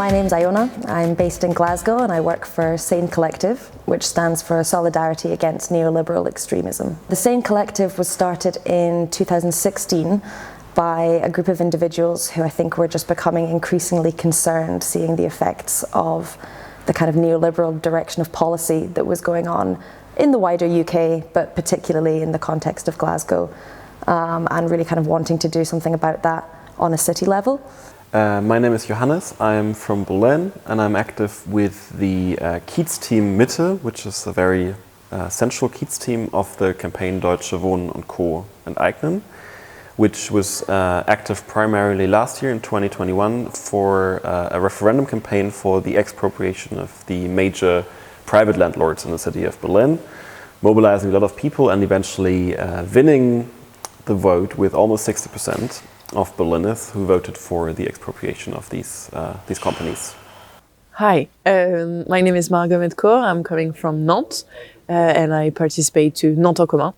My name's Iona. I'm based in Glasgow and I work for SANE Collective, which stands for Solidarity Against Neoliberal Extremism. The SANE Collective was started in 2016 by a group of individuals who I think were just becoming increasingly concerned, seeing the effects of the kind of neoliberal direction of policy that was going on in the wider UK, but particularly in the context of Glasgow, and really kind of wanting to do something about that on a city level. My name is Johannes, I'm from Berlin and I'm active with the Kiez team Mitte, which is a very central Kiez team of the campaign Deutsche Wohnen und Co. enteignen, which was active primarily last year in 2021 for a referendum campaign for the expropriation of the major private landlords in the city of Berlin, mobilizing a lot of people and eventually winning the vote with almost 60% of Berliners who voted for the expropriation of these companies. Hi, my name is Margot Medcourt. I'm coming from Nantes and I participate to Nantes en Commun.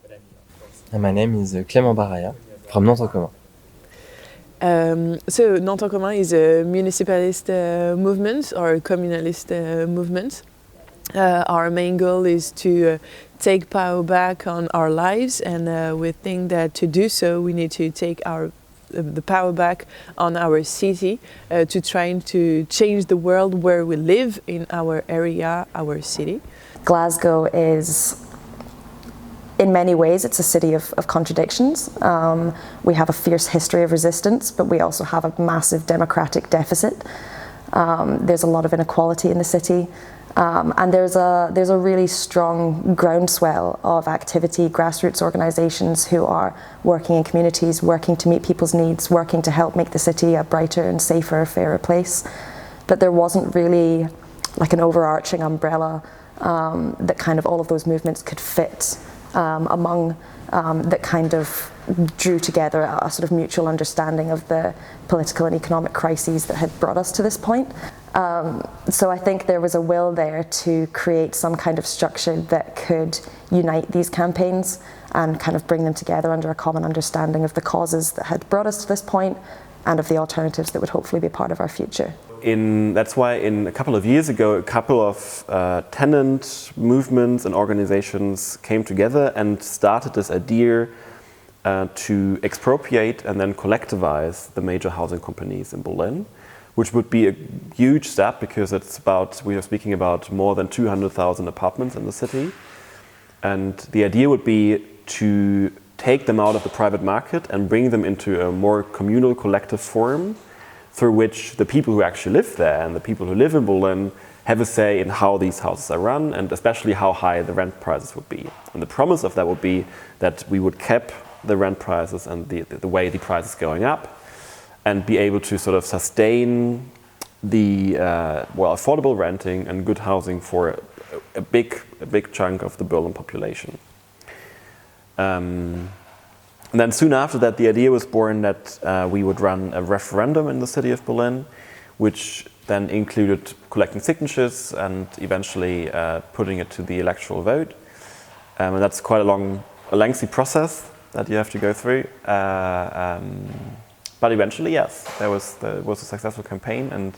And my name is Clément Baraya from Nantes en Commun. So Nantes en Commun is a municipalist movement or a communalist movement. Our main goal is to take power back on our lives, and we think that to do so we need to take the power back on our city to try to change the world where we live in our area, our city. Glasgow is, in many ways, it's a city of contradictions. We have a fierce history of resistance, but we also have a massive democratic deficit. There's a lot of inequality in the city. And there's a really strong groundswell of activity, grassroots organisations who are working in communities, working to meet people's needs, working to help make the city a brighter and safer, fairer place. But there wasn't really like an overarching umbrella that kind of all of those movements could fit among, that kind of drew together a sort of mutual understanding of the political and economic crises that had brought us to this point. So I think there was a will there to create some kind of structure that could unite these campaigns and kind of bring them together under a common understanding of the causes that had brought us to this point and of the alternatives that would hopefully be part of our future. That's why a couple of years ago, a couple of tenant movements and organizations came together and started this idea to expropriate and then collectivize the major housing companies in Berlin, which would be a huge step because we are speaking about more than 200,000 apartments in the city. And the idea would be to take them out of the private market and bring them into a more communal, collective form through which the people who actually live there and the people who live in Berlin have a say in how these houses are run and especially how high the rent prices would be. And the promise of that would be that we would cap the rent prices and the way the price is going up and be able to sort of sustain the affordable renting and good housing for a big chunk of the Berlin population. And then soon after that, the idea was born that we would run a referendum in the city of Berlin, which then included collecting signatures and eventually putting it to the electoral vote. And that's quite a lengthy process that you have to go through. But eventually, yes, there was a successful campaign and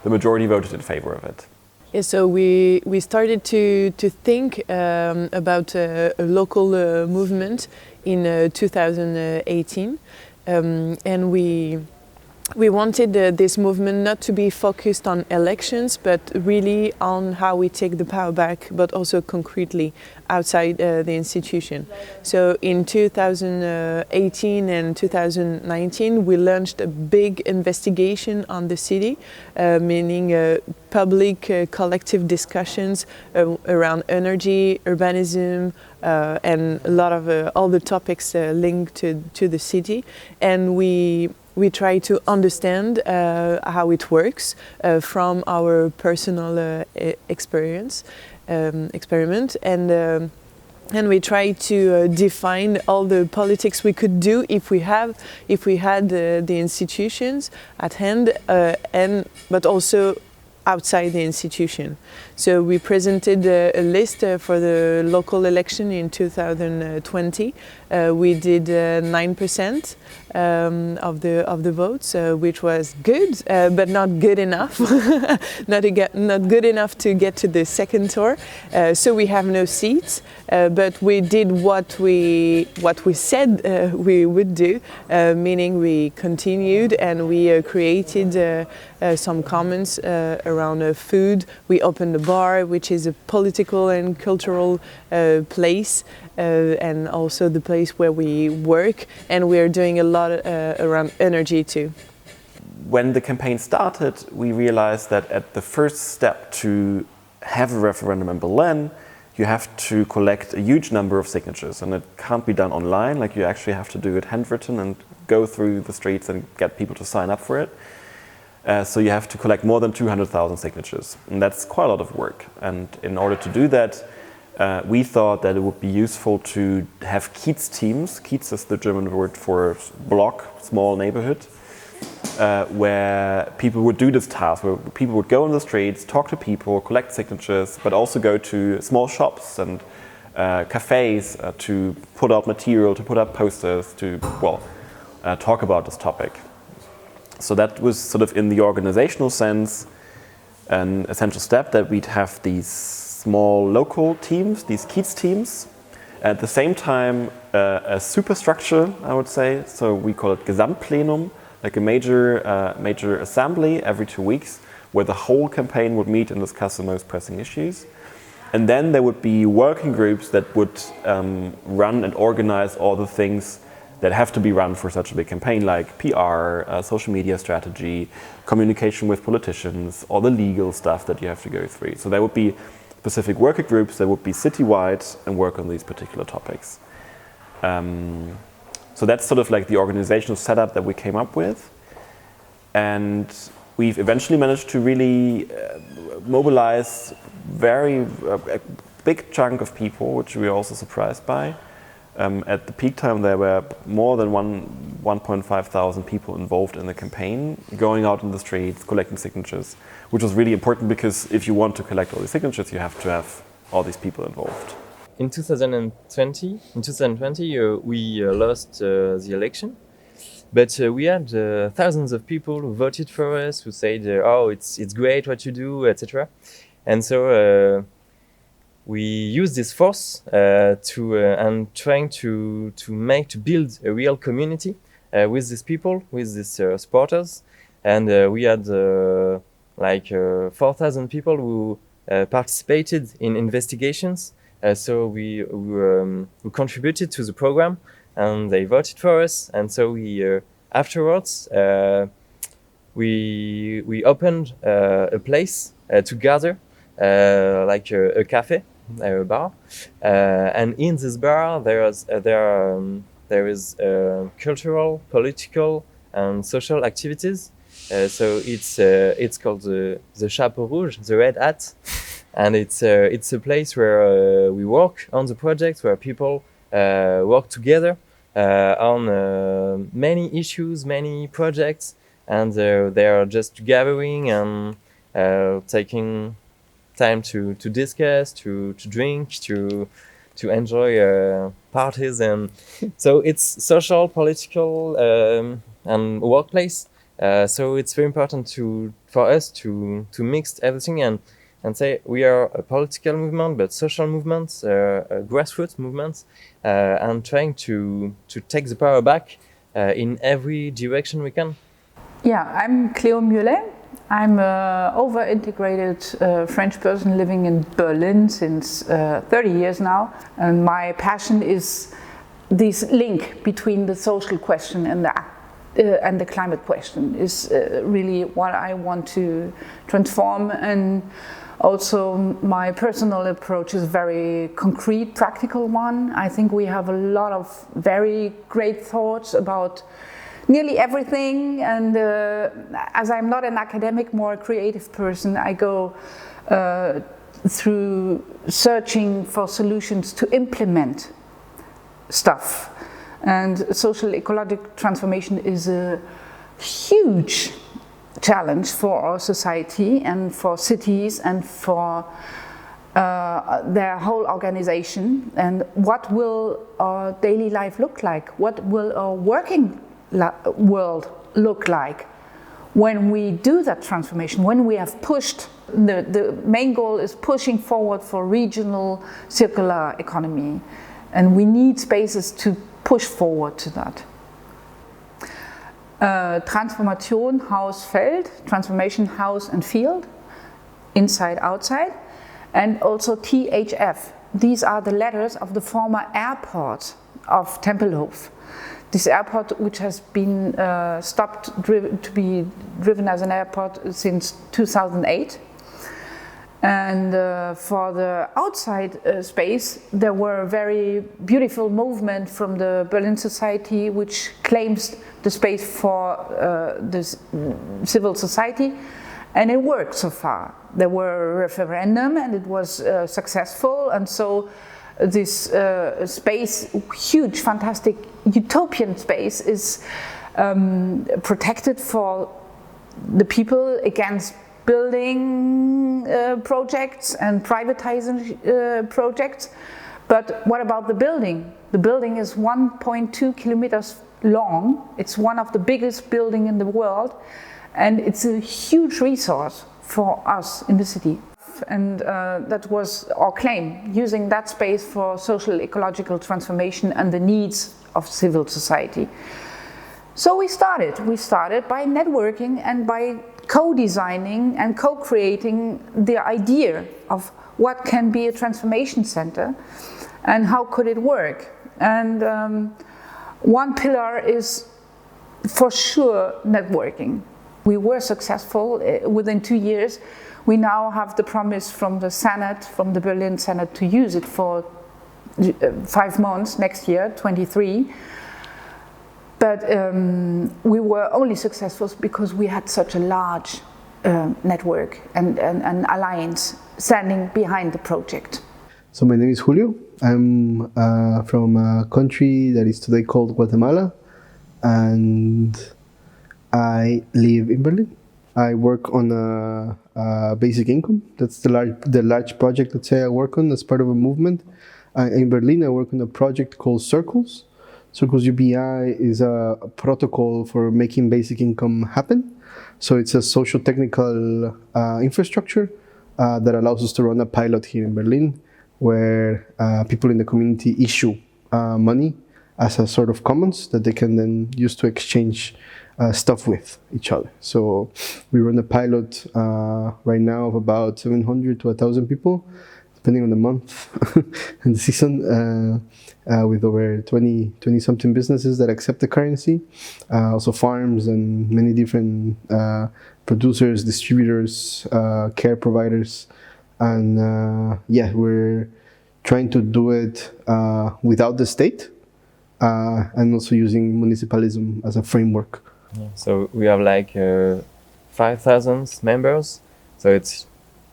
the majority voted in favor of it. Yeah, so we started to think about a local movement in 2018, and we wanted this movement not to be focused on elections, but really on how we take the power back, but also concretely outside the institution. So in 2018 and 2019, we launched a big investigation on the city, meaning public collective discussions around energy, urbanism, and a lot of all the topics linked to the city. And we try to understand how it works from our personal experiment, and we try to define all the politics we could do if we had the institutions at hand, but also outside the institution. So we presented a list for the local election in 2020. We did 9% of the votes, which was good, but not good enough. not good enough to get to the second tour. So we have no seats, but we did what we said we would do, meaning we continued and we created some comments around food. We opened a bar, which is a political and cultural place, and also the place where we work, and we are doing a lot around energy too. When the campaign started, we realized that at the first step to have a referendum in Berlin, you have to collect a huge number of signatures, and it can't be done online. Like, you actually have to do it handwritten and go through the streets and get people to sign up for it. So you have to collect more than 200,000 signatures, and that's quite a lot of work. And in order to do that, we thought that it would be useful to have Kiez teams. Kiez is the German word for block, small neighborhood, where people would do this task, where people would go on the streets, talk to people, collect signatures, but also go to small shops and cafes to put out material, to put up posters, to, talk about this topic. So that was sort of, in the organizational sense, an essential step, that we'd have these small local teams, these Kiez teams. At the same time, a superstructure, I would say. So we call it Gesamtplenum, like a major assembly every 2 weeks, where the whole campaign would meet and discuss the most pressing issues. And then there would be working groups that would run and organize all the things that have to be run for such a big campaign, like PR, social media strategy, communication with politicians, all the legal stuff that you have to go through. So there would be specific working groups that would be citywide and work on these particular topics. So that's sort of like the organizational setup that we came up with. And we've eventually managed to really mobilize a big chunk of people, which we were also surprised by. At the peak time, there were more than 1,500 people involved in the campaign, going out in the streets, collecting signatures, which was really important, because if you want to collect all these signatures, you have to have all these people involved. In 2020, we lost the election, but we had thousands of people who voted for us, who said, "Oh, it's great what you do," etc. And so we use this force and trying to build a real community with these people, with these supporters, and we had 4,000 people who participated in investigations. So we contributed to the program, and they voted for us. And so we afterwards we opened a place to gather, like a cafe. A bar, and in this bar there is cultural, political, and social activities. So it's called the Chapeau Rouge, the Red Hat, and it's a place where we work on the project, where people work together on many issues, many projects, and they are just gathering and taking time to discuss, to drink, to enjoy parties, and so it's social, political, and workplace. So it's very important for us to mix everything and say we are a political movement, but social movements, grassroots movements, and trying to take the power back in every direction we can. Yeah, I'm Cleo Mulet. I'm an over-integrated French person living in Berlin since 30 years now, and my passion is this link between the social question and the climate question is really what I want to transform. And also my personal approach is a very concrete, practical one. I think we have a lot of very great thoughts about nearly everything, and as I'm not an academic, more a creative person, I go through searching for solutions to implement stuff. And social ecological transformation is a huge challenge for our society and for cities and for their whole organization. And what will our daily life look like? What will our working world look like when we do that transformation, when we have pushed, the main goal is pushing forward for regional circular economy, and we need spaces to push forward to that. Transformation, Haus, Feld, transformation, house and field, inside, outside, and also THF. These are the letters of the former airport of Tempelhof. This airport, which has been stopped to be driven as an airport since 2008. And for the outside space, there were a very beautiful movement from the Berlin Society, which claims the space for the civil society, and it worked so far. There were a referendum and it was successful, and so this space, huge, fantastic, utopian space, is protected for the people against building projects and privatizing projects. But what about the building? The building is 1.2 kilometers long. It's one of the biggest buildings in the world, and it's a huge resource for us in the city. And that was our claim, using that space for social ecological transformation and the needs of civil society. So we started by networking and by co-designing and co-creating the idea of what can be a transformation center and how could it work. And one pillar is for sure networking. We were successful within 2 years. We now have the promise from the Senate, from the Berlin Senate, to use it for 5 months next year, 23. But we were only successful because we had such a large network and alliance standing behind the project. So my name is Julio. I'm from a country that is today called Guatemala, and I live in Berlin. I work on a basic income. That's the large project, let's say, I work on as part of a movement. In Berlin, I work on a project called Circles. Circles UBI is a protocol for making basic income happen. So it's a social technical infrastructure that allows us to run a pilot here in Berlin, where people in the community issue money as a sort of commons that they can then use to exchange stuff with each other. So we run a pilot right now of about 700 to 1,000 people, depending on the month and the season, with over 20 something businesses that accept the currency, also farms and many different producers, distributors, care providers. And yeah, we're trying to do it without the state, and also using municipalism as a framework. Yeah, so we have like 5,000 members, so it's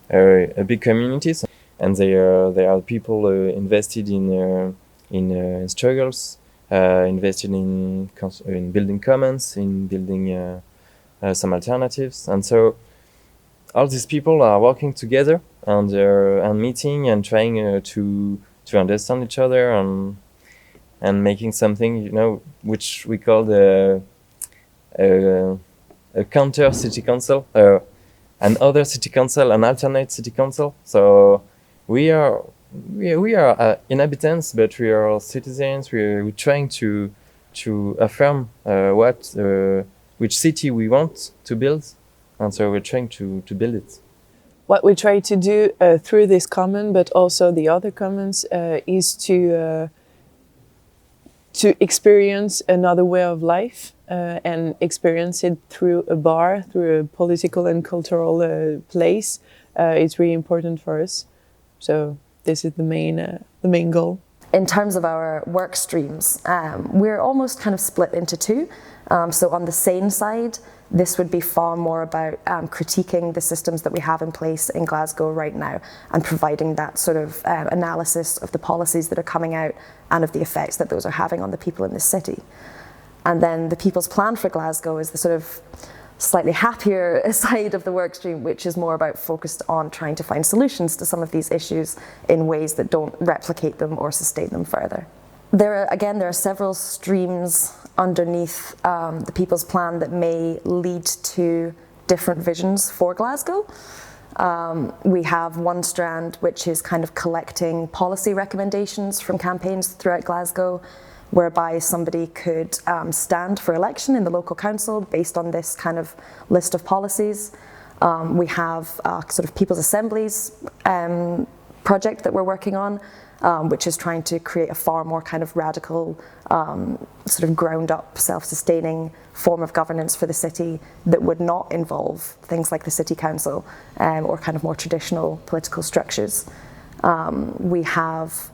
a big community, and there are people invested in struggles, invested in building commons, in building some alternatives, and so all these people are working together and meeting and trying to understand each other and making something, you know, which we call a counter city council, an other city council, an alternate city council. So we are inhabitants, but we are citizens. We're trying to affirm which city we want to build, and so we're trying to build it. What we try to do through this common, but also the other commons, is to experience another way of life and experience it through a bar, through a political and cultural place. It's really important for us. So this is the main goal. In terms of our work streams, we're almost kind of split into two. So on the sane side, this would be far more about critiquing the systems that we have in place in Glasgow right now and providing that sort of analysis of the policies that are coming out and of the effects that those are having on the people in the city. And then the People's Plan for Glasgow is the sort of slightly happier side of the work stream, which is more about focused on trying to find solutions to some of these issues in ways that don't replicate them or sustain them further. There are several streams underneath the People's Plan that may lead to different visions for Glasgow. We have one strand which is kind of collecting policy recommendations from campaigns throughout Glasgow, whereby somebody could stand for election in the local council based on this kind of list of policies. We have a sort of People's Assemblies project that we're working on, which is trying to create a far more kind of radical, sort of ground up, self-sustaining form of governance for the city that would not involve things like the city council or kind of more traditional political structures. We have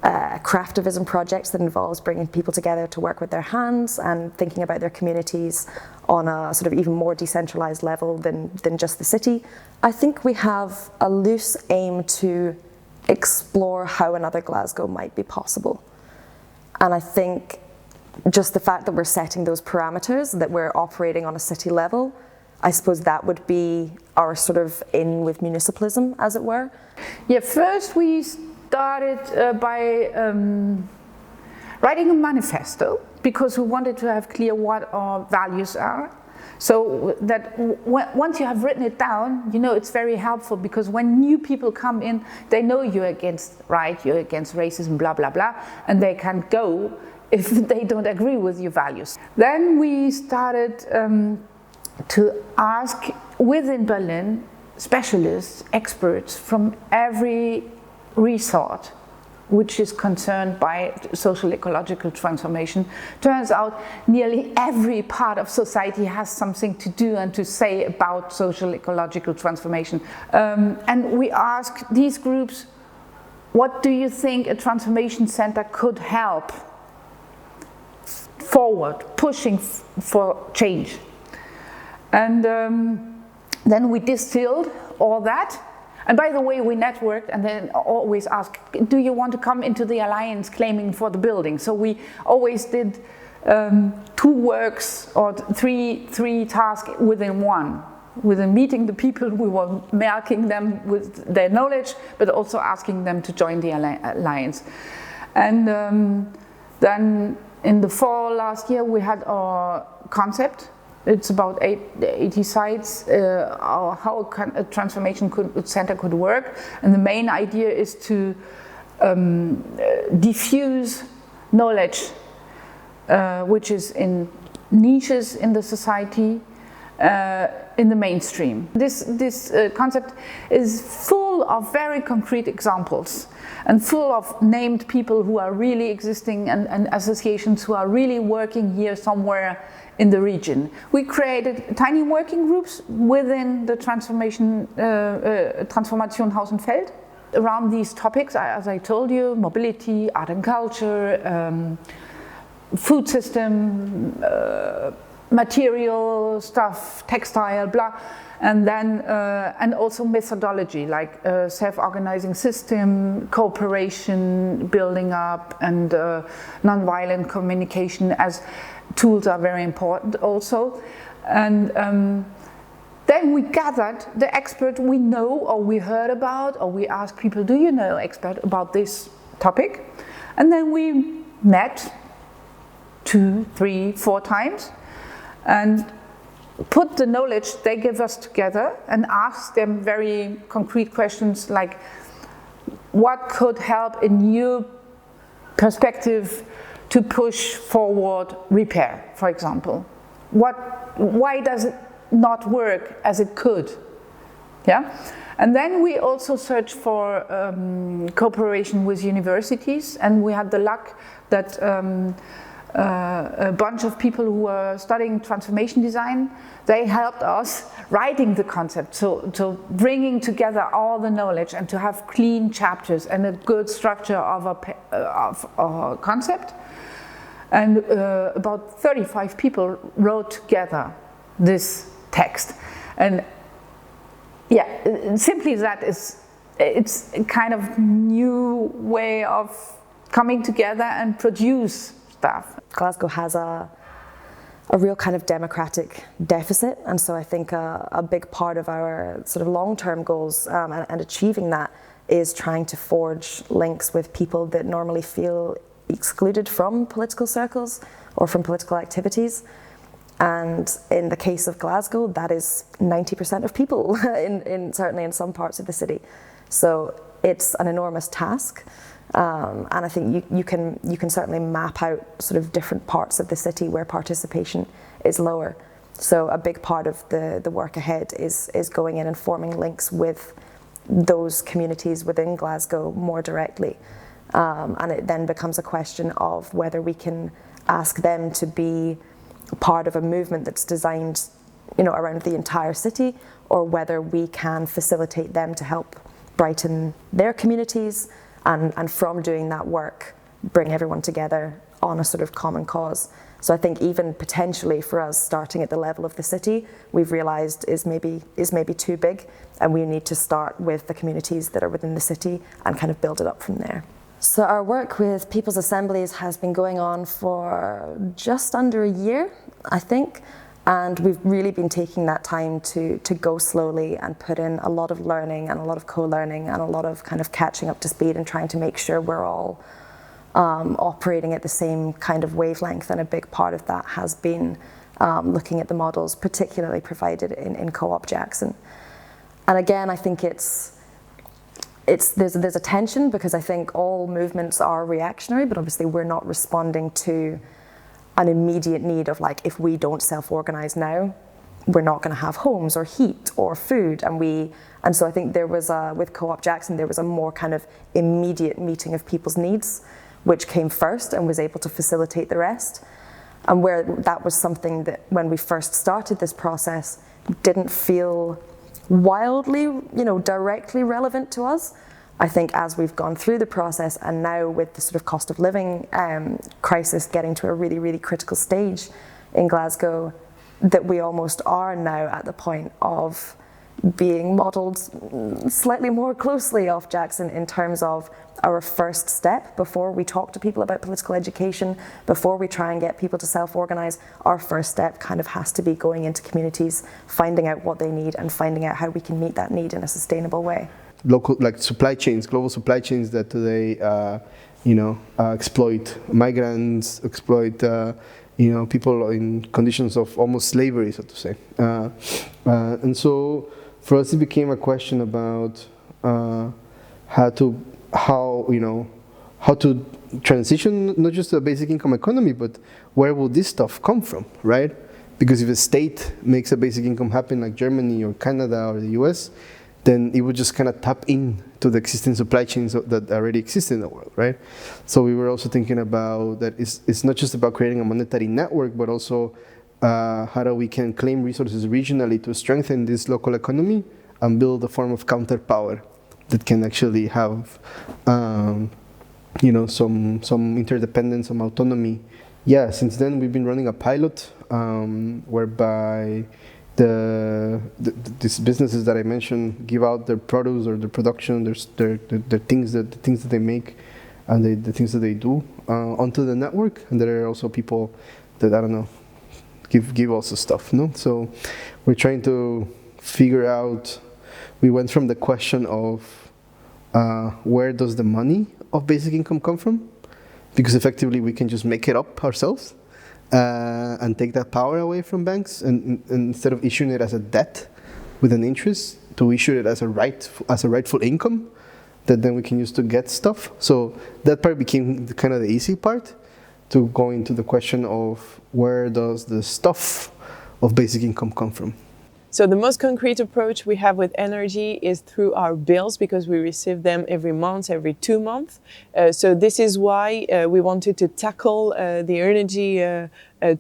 craftivism projects that involves bringing people together to work with their hands and thinking about their communities on a sort of even more decentralized level than just the city. I think we have a loose aim to explore how another Glasgow might be possible. And I think just the fact that we're setting those parameters, that we're operating on a city level, I suppose that would be our sort of in with municipalism, as it were. Yeah, first we started by writing a manifesto, because we wanted to have clear what our values are. So that once you have written it down, you know, it's very helpful, because when new people come in, they know you're against right, you're against racism, blah, blah, blah, and they can go if they don't agree with your values. Then we started to ask within Berlin specialists, experts from every resort which is concerned by social ecological transformation. Turns out nearly every part of society has something to do and to say about social ecological transformation. And we ask these groups, what do you think a transformation center could help forward, pushing for change? And then we distilled all that. And by the way, we networked and then always asked, do you want to come into the alliance claiming for the building? So we always did 2 works or three tasks within one. Within meeting the people, we were marking them with their knowledge, but also asking them to join the alliance. And then in the fall last year, we had our concept. It's about 80 sites, how a transformation center could work. And the main idea is to diffuse knowledge, which is in niches in the society, in the mainstream. This concept is full of very concrete examples and full of named people who are really existing and associations who are really working here somewhere in the region. We created tiny working groups within the Transformation Haus und Feld around these topics, as I told you, mobility, art and culture, food system, material stuff, textile, blah, and then and also methodology like self-organizing system, cooperation, building up, and non-violent communication as tools are very important also. And then we gathered the expert we know or we heard about, or we asked people, do you know expert about this topic? And then we met 2, 3, 4 times and put the knowledge they give us together and asked them very concrete questions like, what could help in your perspective to push forward repair, for example? Why does it not work as it could? Yeah, and then we also searched for cooperation with universities, and we had the luck that a bunch of people who were studying transformation design, they helped us writing the concept, so bringing together all the knowledge and to have clean chapters and a good structure of a concept. And about 35 people wrote together this text. And yeah, simply that it's a kind of new way of coming together and produce stuff. Glasgow has a a real kind of democratic deficit. And so I think a big part of our sort of long-term goals and achieving that is trying to forge links with people that normally feel excluded from political circles or from political activities. And in the case of Glasgow, that is 90% of people, certainly in some parts of the city. So it's an enormous task. And I think you can certainly map out sort of different parts of the city where participation is lower. So a big part of the work ahead is going in and forming links with those communities within Glasgow more directly. And it then becomes a question of whether we can ask them to be part of a movement that's designed, around the entire city, or whether we can facilitate them to help brighten their communities, and from doing that work, bring everyone together on a sort of common cause. So I think even potentially for us, starting at the level of the city, we've realised is maybe too big, and we need to start with the communities that are within the city and kind of build it up from there. So our work with People's Assemblies has been going on for just under a year, I think, and we've really been taking that time to go slowly and put in a lot of learning and a lot of co-learning and a lot of kind of catching up to speed and trying to make sure we're all operating at the same kind of wavelength. And a big part of that has been looking at the models, particularly provided in Co-op Jackson. And again, I think there's a tension, because I think all movements are reactionary, but obviously we're not responding to an immediate need of, like, if we don't self-organize now, we're not going to have homes or heat or food. And so I think there was with Co-op Jackson, there was a more kind of immediate meeting of people's needs, which came first and was able to facilitate the rest. And where that was something that when we first started this process didn't feel wildly, directly relevant to us. I think as we've gone through the process, and now with the sort of cost of living crisis getting to a really, really critical stage in Glasgow, that we almost are now at the point of being modelled slightly more closely off Jackson in terms of our first step before we talk to people about political education, before we try and get people to self-organise. Our first step kind of has to be going into communities, finding out what they need and finding out how we can meet that need in a sustainable way. Local, like supply chains, global supply chains that today, exploit migrants, exploit, people in conditions of almost slavery, so to say. And so for us, it became a question about how to transition not just to a basic income economy, but where will this stuff come from, right? Because if a state makes a basic income happen, like Germany or Canada or the US, then it would just kind of tap into the existing supply chains that already exist in the world, right? So we were also thinking about that it's not just about creating a monetary network, but also how do we can claim resources regionally to strengthen this local economy and build a form of counterpower that can actually have, some interdependence, some autonomy. Yeah, since then we've been running a pilot whereby these businesses that I mentioned give out their produce or their production, their things that they make, and the things that they do onto the network. And there are also people that give also stuff. No, so we're trying to figure out. We went from the question of where does the money of basic income come from, because effectively we can just make it up ourselves. And take that power away from banks, and instead of issuing it as a debt with an interest, to issue it as a rightful income that then we can use to get stuff. So that part became kind of the easy part, to go into the question of where does the stuff of basic income come from. So the most concrete approach we have with energy is through our bills, because we receive them every month, every 2 months. So this is why we wanted to tackle the energy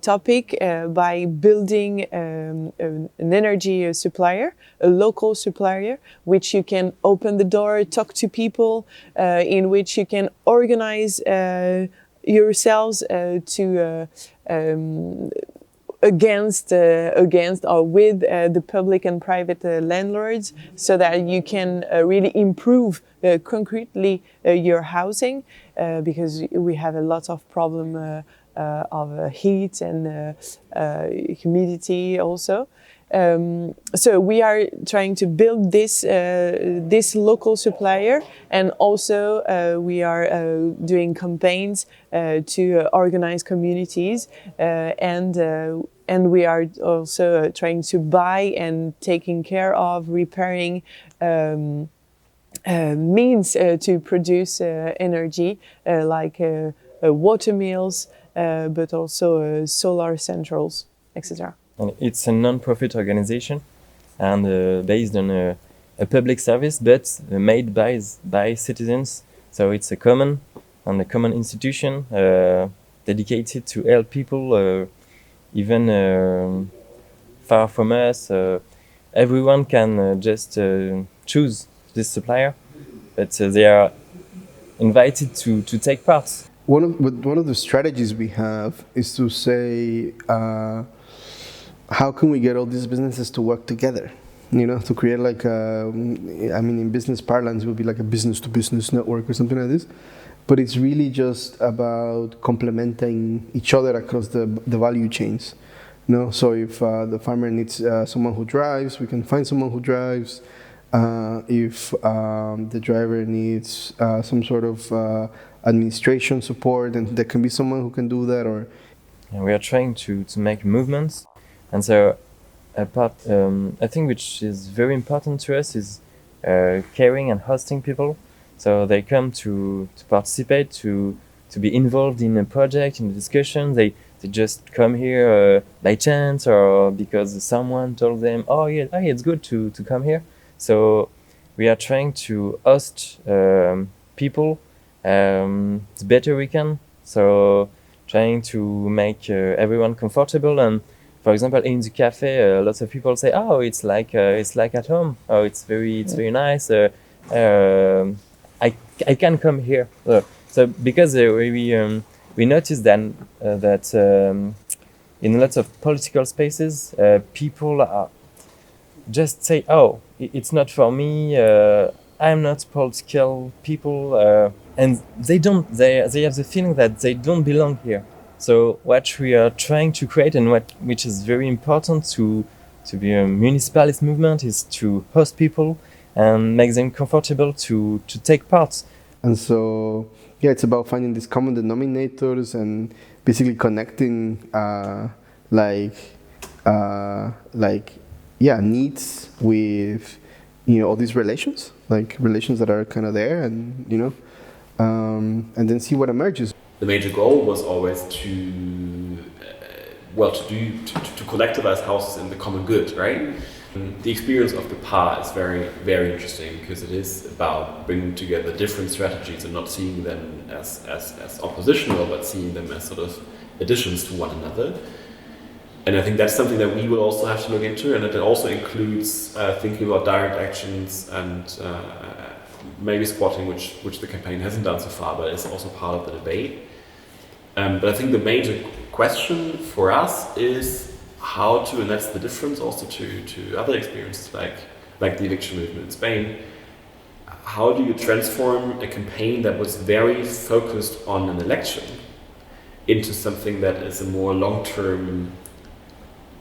topic by building an energy supplier, a local supplier, which you can open the door, talk to people, in which you can organize yourselves to against or with the public and private landlords, so that you can really improve concretely your housing, because we have a lot of problem of heat and humidity also. So we are trying to build this local supplier, and also we are doing campaigns to organize communities, and we are also trying to buy and taking care of repairing means to produce energy, like water mills, but also solar centrals, etc. And it's a non-profit organization, and based on a public service, but made by citizens. So it's a common institution dedicated to help people, even far from us. Everyone can just choose this supplier, but they are invited to take part. One of the strategies we have is to say, how can we get all these businesses to work together? You know, to create like in business parlance, it would be like a business-to-business network or something like this. But it's really just about complementing each other across the value chains. You know, so if the farmer needs someone who drives, we can find someone who drives. If the driver needs some sort of administration support, then there can be someone who can do that. Or we are trying to make movements, and so I think which is very important to us is caring and hosting people. So they come to participate, to be involved in a project, in a discussion. They just come here by chance or because someone told them, oh yeah, it's good to come here. So we are trying to host people the better we can. So trying to make everyone comfortable. And for example, in the cafe, lots of people say, "Oh, it's like at home. Oh, it's very nice. I can come here." So because we noticed then that in lots of political spaces, people are just say, "Oh, it's not for me. I'm not political people," and they don't. They have the feeling that they don't belong here. So what we are trying to create, and which is very important to be a municipalist movement, is to host people and make them comfortable to take part. And so, yeah, it's about finding these common denominators and basically connecting, needs with, all these relations, like relations that are kind of there, and and then see what emerges. The major goal was always to collectivize houses in the common good, right? The experience of the PA is very, very interesting because it is about bringing together different strategies and not seeing them as oppositional, but seeing them as sort of additions to one another. And I think that's something that we will also have to look into, and it also includes thinking about direct actions and maybe squatting, which the campaign hasn't done so far, but it's also part of the debate. But I think the major question for us is how to, and that's the difference also to other experiences like the eviction movement in Spain, how do you transform a campaign that was very focused on an election into something that is a more long-term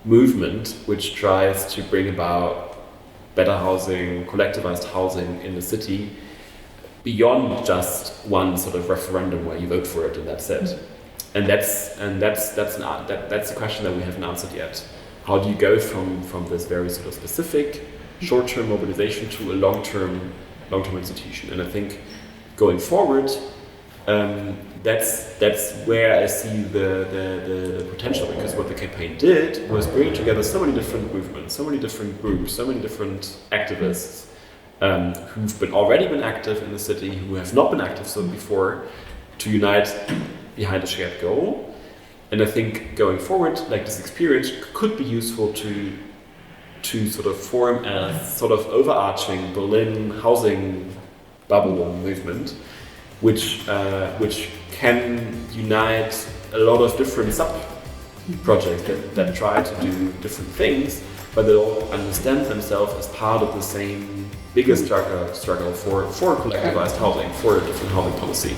movement which tries to bring about better housing, collectivized housing in the city beyond just one sort of referendum where you vote for it and that's it. And that's a question that we haven't answered yet. How do you go from this very sort of specific short-term mobilization to a long-term institution? And I think going forward, that's where I see the potential, because what the campaign did was bring together so many different movements, so many different groups, so many different activists who've already been active in the city, who have not been active so before, to unite behind a shared goal. And I think going forward, like this experience could be useful to sort of form a sort of overarching Berlin housing bubble movement, which can unite a lot of different sub-projects that try to do different things, but they all understand themselves as part of the same bigger struggle for collectivized housing, for a different housing policy.